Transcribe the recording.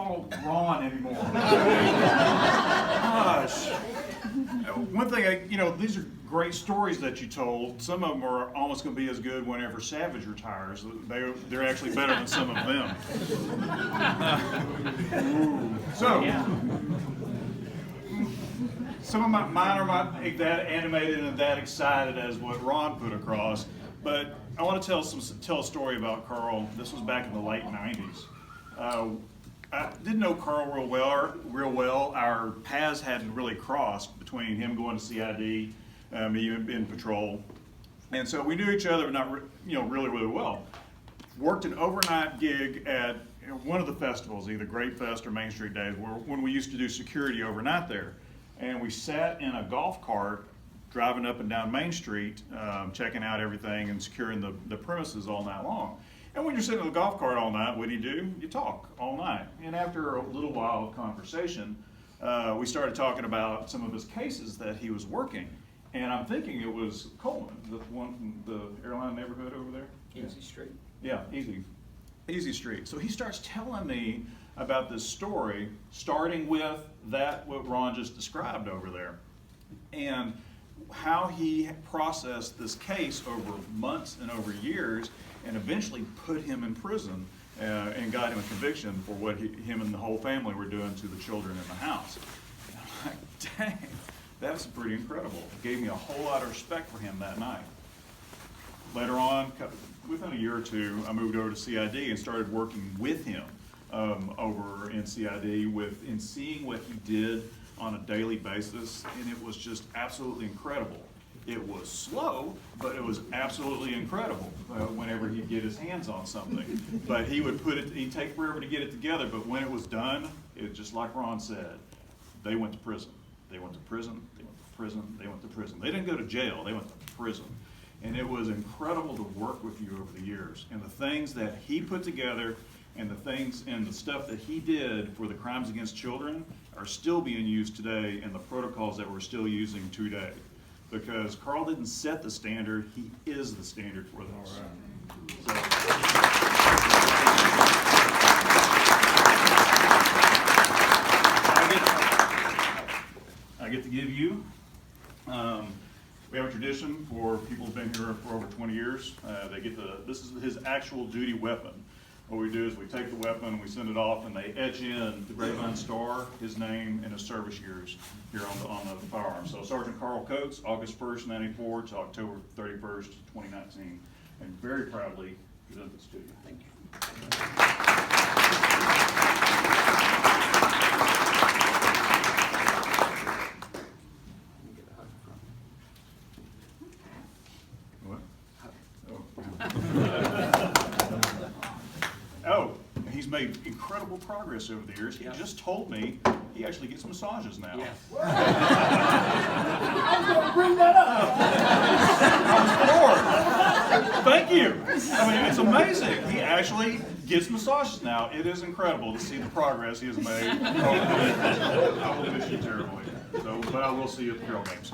call Ron anymore. Gosh. One thing, these are great stories that you told. Some of them are almost going to be as good whenever Savage retires. They're actually better than some of them. So, some of mine are not that animated and that excited as what Ron put across, but I want to tell a story about Carl. This was back in the late 90s. I didn't know Carl real well. Our paths hadn't really crossed between him going to CID, me in patrol, and so we knew each other, but not really well. Worked an overnight gig at one of the festivals, either Great Fest or Main Street Days, when we used to do security overnight there. And we sat in a golf cart driving up and down Main Street, checking out everything and securing the premises all night long. And when you're sitting in the golf cart all night, what do? You talk all night. And after a little while of conversation, we started talking about some of his cases that he was working. And I'm thinking it was Coleman, the one from the airline neighborhood over there. Easy Street. Yeah, Easy Street. So he starts telling me about this story, starting with what Ron just described over there, and how he processed this case over months and over years, and eventually put him in prison and got him a conviction for what him and the whole family were doing to the children in the house. And I'm like, dang, that's pretty incredible. It gave me a whole lot of respect for him that night. Later on, within a year or two, I moved over to CID and started working with him over in CID in seeing what he did on a daily basis, and it was just absolutely incredible. It was slow, but it was absolutely incredible whenever he'd get his hands on something. But he'd take forever to get it together, but when it was done, just like Ron said, they went to prison. They went to prison, they went to prison, they went to prison. They didn't go to jail, they went to prison. And it was incredible to work with you over the years. And the things that he put together and the things and the stuff that he did for the crimes against children are still being used today, and the protocols that we're still using today. Because Carl didn't set the standard, he is the standard for this. All right. I get to give you, we have a tradition for people who've been here for over 20 years. This is his actual duty weapon. What we do is we take the weapon, we send it off, and they etch in the Grapevine Star, his name, and his service years here on the firearm. So Sergeant Carl Coates, August 1st, 94 to October 31st, 2019. And very proudly present this to you. Thank you. Oh, he's made incredible progress over the years. He just told me he actually gets massages now. Yes. I was going to bring that up. Lord, thank you. I mean, it's amazing. He actually gets massages now. It is incredible to see the progress he has made over the years. I will miss you terribly. But I will see you at the Carroll games.